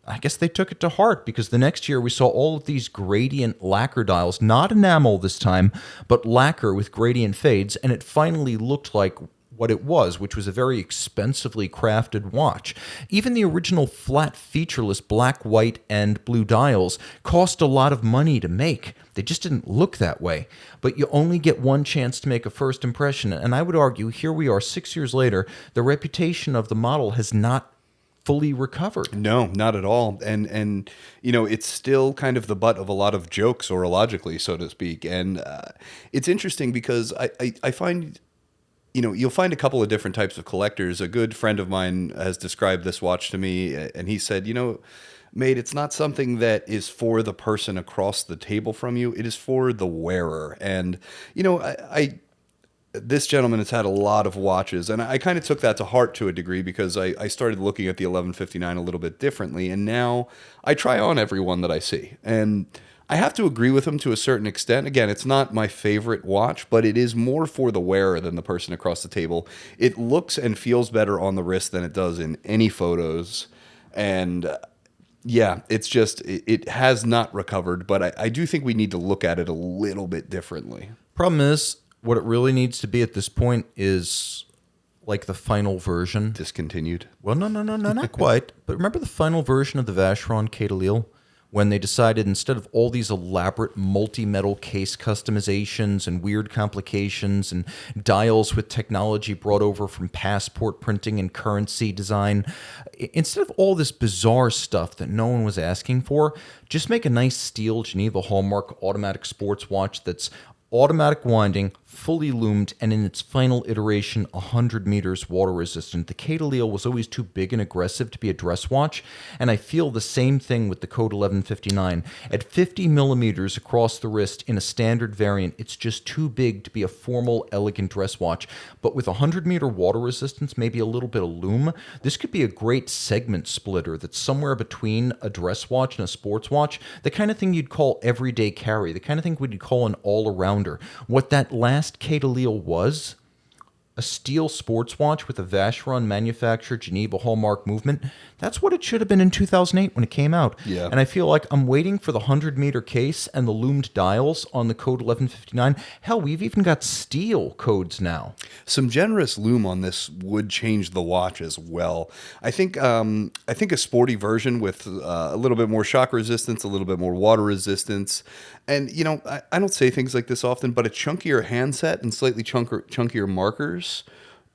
I guess they took it to heart, because the next year we saw all of these gradient lacquer dials, not enamel this time, but lacquer with gradient fades, and it finally looked like what it was, which was a very expensively crafted watch. Even the original flat featureless black, white, and blue dials cost a lot of money to make. They just didn't look that way. But you only get one chance to make a first impression, and I would argue, here we are 6 years later, the reputation of the model has not fully recovered. No, not at all. And it's still kind of the butt of a lot of jokes, orologically, so to speak. And it's interesting because I find, you'll find a couple of different types of collectors. A good friend of mine has described this watch to me, and he said, mate, it's not something that is for the person across the table from you. It is for the wearer. And, this gentleman has had a lot of watches, and I kind of took that to heart to a degree, because I started looking at the 1159 a little bit differently, and now I try on every one that I see. And I have to agree with him to a certain extent. Again, it's not my favorite watch, but it is more for the wearer than the person across the table. It looks and feels better on the wrist than it does in any photos. And yeah, it's just, it has not recovered, but I do think we need to look at it a little bit differently. Problem is, what it really needs to be at this point is like the final version. Discontinued. Well, no, not quite. But remember the final version of the Vacheron Candid, when they decided instead of all these elaborate multi-metal case customizations and weird complications and dials with technology brought over from passport printing and currency design, instead of all this bizarre stuff that no one was asking for, just make a nice steel Geneva hallmark automatic sports watch that's automatic winding, fully loomed, and in its final iteration, 100 meters water resistant. The Candid was always too big and aggressive to be a dress watch, and I feel the same thing with the Code 1159. At 50 millimeters across the wrist in a standard variant, it's just too big to be a formal, elegant dress watch. But with 100 meter water resistance, maybe a little bit of loom, this could be a great segment splitter that's somewhere between a dress watch and a sports watch, the kind of thing you'd call everyday carry, the kind of thing we'd call an all-arounder. What that last Candid was, a steel sports watch with a Vacheron manufactured Geneva hallmark movement, that's what it should have been in 2008 when it came out. Yeah. And I feel like I'm waiting for the 100-meter case and the loomed dials on the Code 1159. Hell, we've even got steel codes now. Some generous loom on this would change the watch as well. I think a sporty version with a little bit more shock resistance, a little bit more water resistance, and I don't say things like this often, but a chunkier handset and slightly chunkier markers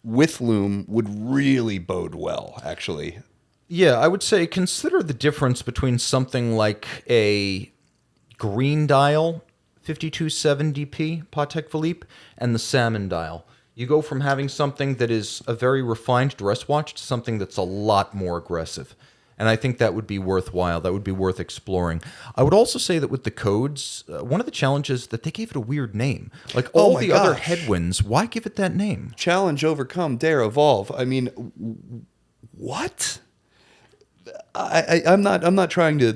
with loom would really bode well, actually. Yeah, I would say consider the difference between something like a green dial 5270p Patek Philippe and the salmon dial. You go from having something that is a very refined dress watch to something that's a lot more aggressive. And I think that would be worthwhile. That would be worth exploring. I would also say that with the codes, one of the challenges that they gave it a weird name. Like all the other headwinds, why give it that name? Challenge, overcome, dare, evolve. I mean, what? I'm not trying to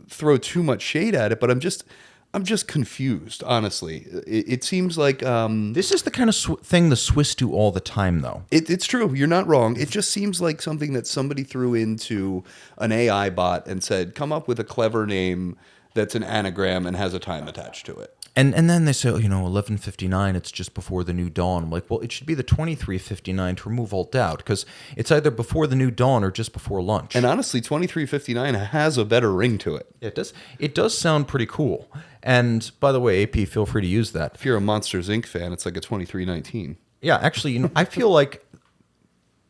throw too much shade at it, but I'm just confused, honestly. It seems like this is the kind of thing the Swiss do all the time, though. It's true. You're not wrong. It just seems like something that somebody threw into an AI bot and said, come up with a clever name that's an anagram and has a time attached to it. And then they say, 11:59, it's just before the new dawn. I'm like, well, it should be the 23:59 to remove all doubt, because it's either before the new dawn or just before lunch. And honestly, 23:59 has a better ring to it. It does. It does sound pretty cool. And by the way, AP, feel free to use that. If you're a Monsters Inc. fan, it's like a 23:19. Yeah, actually, I feel like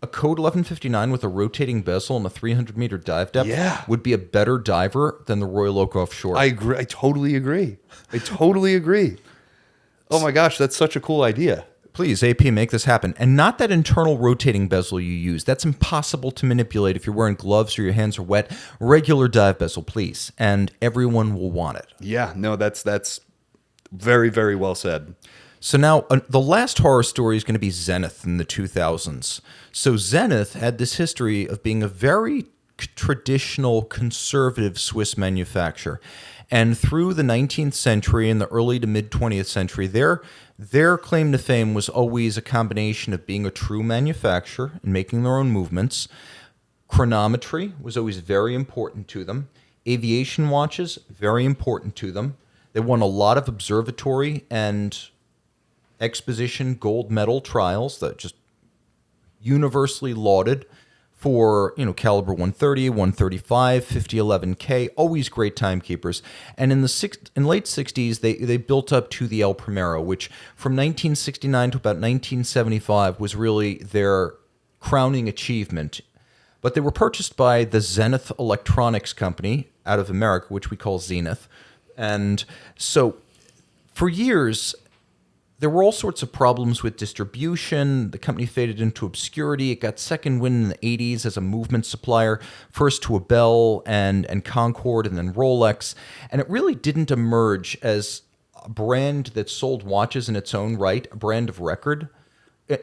a Code 1159 with a rotating bezel and a 300-meter dive depth would be a better diver than the Royal Oak Offshore. I agree. I totally agree. Oh my gosh, that's such a cool idea. Please, AP, make this happen. And not that internal rotating bezel you use. That's impossible to manipulate if you're wearing gloves or your hands are wet. Regular dive bezel, please. And everyone will want it. Yeah, no, that's very, very well said. So now the last horror story is going to be Zenith in the 2000s. So Zenith had this history of being a very traditional, conservative Swiss manufacturer. And through the 19th century and the early to mid-20th century, their claim to fame was always a combination of being a true manufacturer and making their own movements. Chronometry was always very important to them. Aviation watches, very important to them. They won a lot of observatory and exposition gold medal trials that just universally lauded for, caliber 130, 135, 5011K, always great timekeepers. And in late 60s, they built up to the El Primero, which from 1969 to about 1975 was really their crowning achievement. But they were purchased by the Zenith Electronics Company out of America, which we call Zenith. And so for years, there were all sorts of problems with distribution. The company faded into obscurity. It got second wind in the 80s as a movement supplier, first to Bell and Concord and then Rolex. And it really didn't emerge as a brand that sold watches in its own right, a brand of record,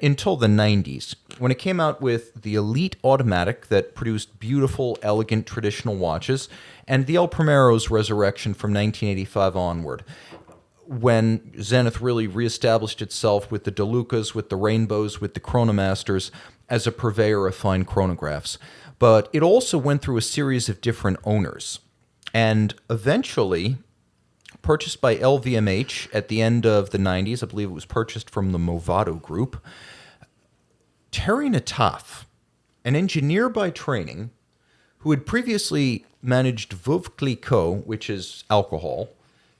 until the 90s, when it came out with the Elite Automatic that produced beautiful, elegant, traditional watches, and the El Primero's resurrection from 1985 onward, when Zenith really reestablished itself with the DeLucas, with the Rainbows, with the Chronomasters as a purveyor of fine chronographs. But it also went through a series of different owners. And eventually, purchased by LVMH at the end of the 90s, I believe it was purchased from the Movado Group, Terry Nataf, an engineer by training who had previously managed Veuve Clicquot, which is alcohol,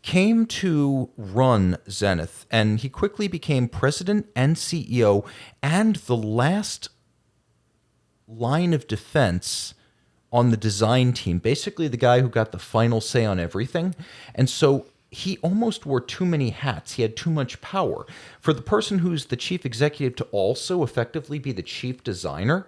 came to run Zenith, and he quickly became president and CEO and the last line of defense on the design team, basically the guy who got the final say on everything. And so he almost wore too many hats. He had too much power. For the person who's the chief executive to also effectively be the chief designer,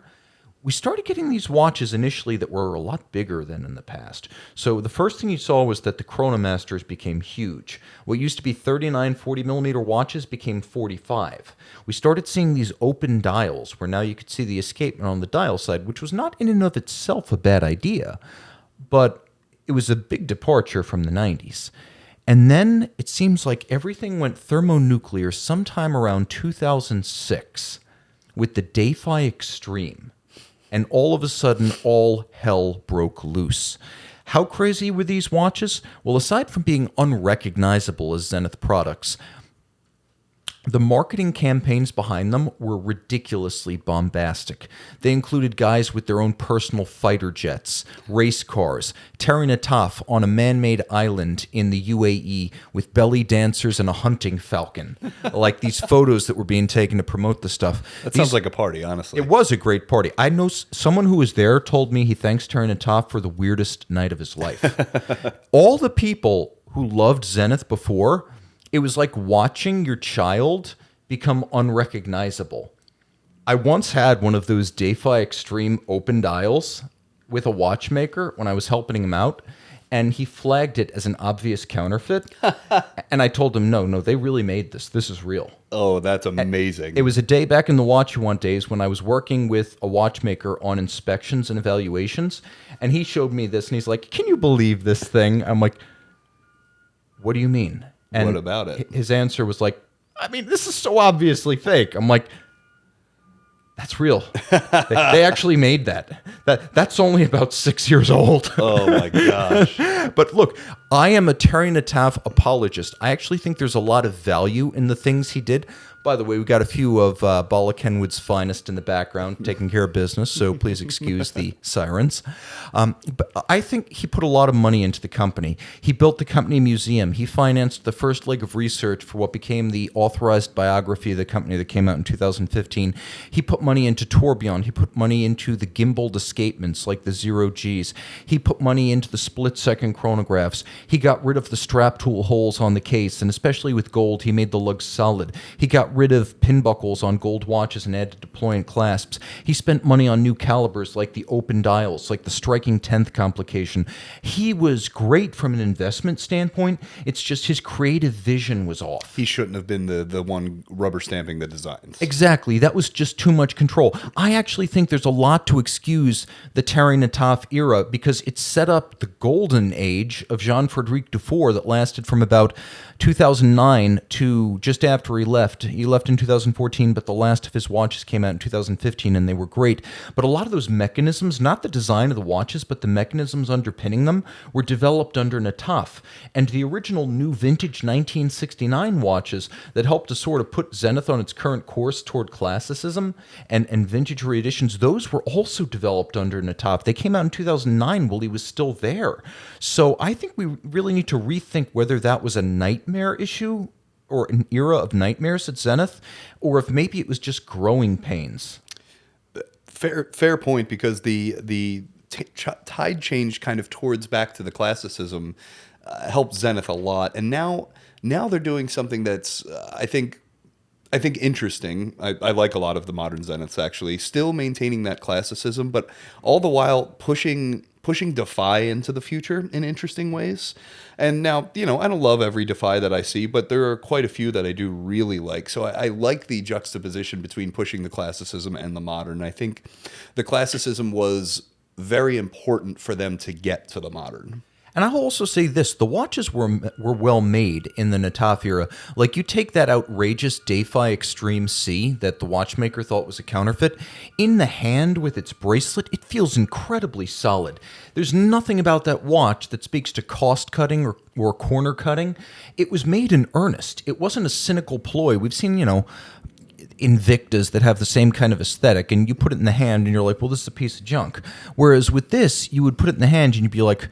we started getting these watches initially that were a lot bigger than in the past. So the first thing you saw was that the Chronomasters became huge. What used to be 39, 40 millimeter watches became 45. We started seeing these open dials where now you could see the escapement on the dial side, which was not in and of itself a bad idea, but it was a big departure from the 90s. And then it seems like everything went thermonuclear sometime around 2006 with the Dayfi Extreme. And all of a sudden, all hell broke loose. How crazy were these watches? Well, aside from being unrecognizable as Zenith products, the marketing campaigns behind them were ridiculously bombastic. They included guys with their own personal fighter jets, race cars, Terry Nataf on a man-made island in the UAE with belly dancers and a hunting falcon. Like these photos that were being taken to promote the stuff. Sounds like a party, honestly. It was a great party. I know someone who was there told me he thanks Terry Nataf for the weirdest night of his life. All the people who loved Zenith before, it was like watching your child become unrecognizable. I once had one of those Dayfi Extreme open dials with a watchmaker when I was helping him out, and he flagged it as an obvious counterfeit. And I told him, no, they really made this. This is real. Oh, that's amazing. It was a day back in the Watch You Want days when I was working with a watchmaker on inspections and evaluations, and he showed me this, and he's like, can you believe this thing? I'm like, what do you mean? And what about it? His answer was like, I mean, this is so obviously fake. I'm like, that's real. They actually made that. That's only about 6 years old. Oh, my gosh. But look, I am a Terry Nataf apologist. I actually think there's a lot of value in the things he did. By the way, we got a few of Bala Kenwood's finest in the background taking care of business, so please excuse the sirens. But I think he put a lot of money into the company. He built the company museum. He financed the first leg of research for what became the authorized biography of the company that came out in 2015. He put money into Tourbillon. He put money into the gimbaled escapements like the Zero Gs. He put money into the split-second chronographs. He got rid of the strap tool holes on the case, and especially with gold, he made the lugs solid. He got rid of pin buckles on gold watches and added deployant clasps. He spent money on new calibers like the open dials, like the striking 10th complication. He was great from an investment standpoint. It's just his creative vision was off. He shouldn't have been the one rubber stamping the designs. Exactly. That was just too much control. I actually think there's a lot to excuse the Terry Nataf era because it set up the golden age of Jean-Frédéric Dufour that lasted from about 2009 to just after he left. He left in 2014, but the last of his watches came out in 2015, and they were great. But a lot of those mechanisms, not the design of the watches, but the mechanisms underpinning them, were developed under Nataf. And the original new vintage 1969 watches that helped to sort of put Zenith on its current course toward classicism and vintage reeditions, those were also developed under Nataf. They came out in 2009 while he was still there. So I think we really need to rethink whether that was a nightmare issue or an era of nightmares at Zenith, or if maybe it was just growing pains. Fair point, because the tide change kind of towards back to the classicism helped Zenith a lot, and now they're doing something that's I think interesting. I like a lot of the modern Zeniths, actually, still maintaining that classicism, but all the while pushing pushing Defy into the future in interesting ways. And now, I don't love every Defy that I see, but there are quite a few that I do really like. So I like the juxtaposition between pushing the classicism and the modern. I think the classicism was very important for them to get to the modern. And I'll also say this, the watches were well made in the Nataf era. Like, you take that outrageous Defy Extreme C that the watchmaker thought was a counterfeit, in the hand with its bracelet, it feels incredibly solid. There's nothing about that watch that speaks to cost cutting or corner cutting. It was made in earnest. It wasn't a cynical ploy. We've seen, Invictas that have the same kind of aesthetic, and you put it in the hand and you're like, well, this is a piece of junk. Whereas with this, you would put it in the hand and you'd be like,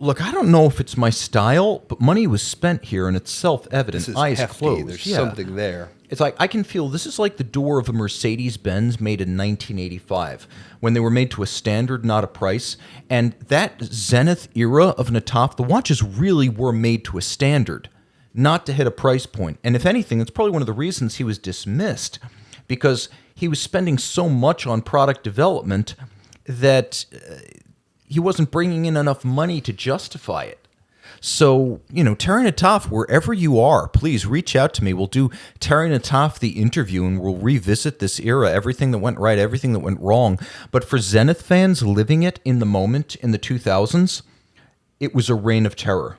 look, I don't know if it's my style, but money was spent here, and it's self-evident. This is Eyes hefty. closed. There's something there. It's like, I can feel this is like the door of a Mercedes-Benz made in 1985, when they were made to a standard, not a price. And that Zenith era of Nataf, the watches really were made to a standard, not to hit a price point. And if anything, that's probably one of the reasons he was dismissed, because he was spending so much on product development that he wasn't bringing in enough money to justify it. So, Terry Nataf, wherever you are, please reach out to me. We'll do Terry Nataf, the interview, and we'll revisit this era, everything that went right, everything that went wrong. But for Zenith fans living it in the moment in the 2000s, it was a reign of terror.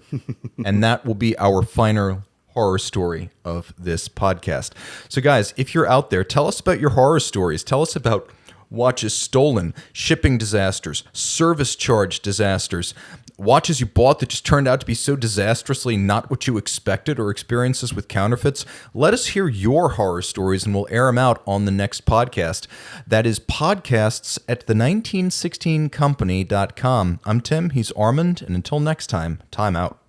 And that will be our final horror story of this podcast. So, guys, if you're out there, tell us about your horror stories. Tell us about watches stolen, shipping disasters, service charge disasters, watches you bought that just turned out to be so disastrously not what you expected, or experiences with counterfeits. Let us hear your horror stories and we'll air them out on the next podcast. That is podcasts at the1916company.com. I'm Tim, he's Armand, and until next time, time out.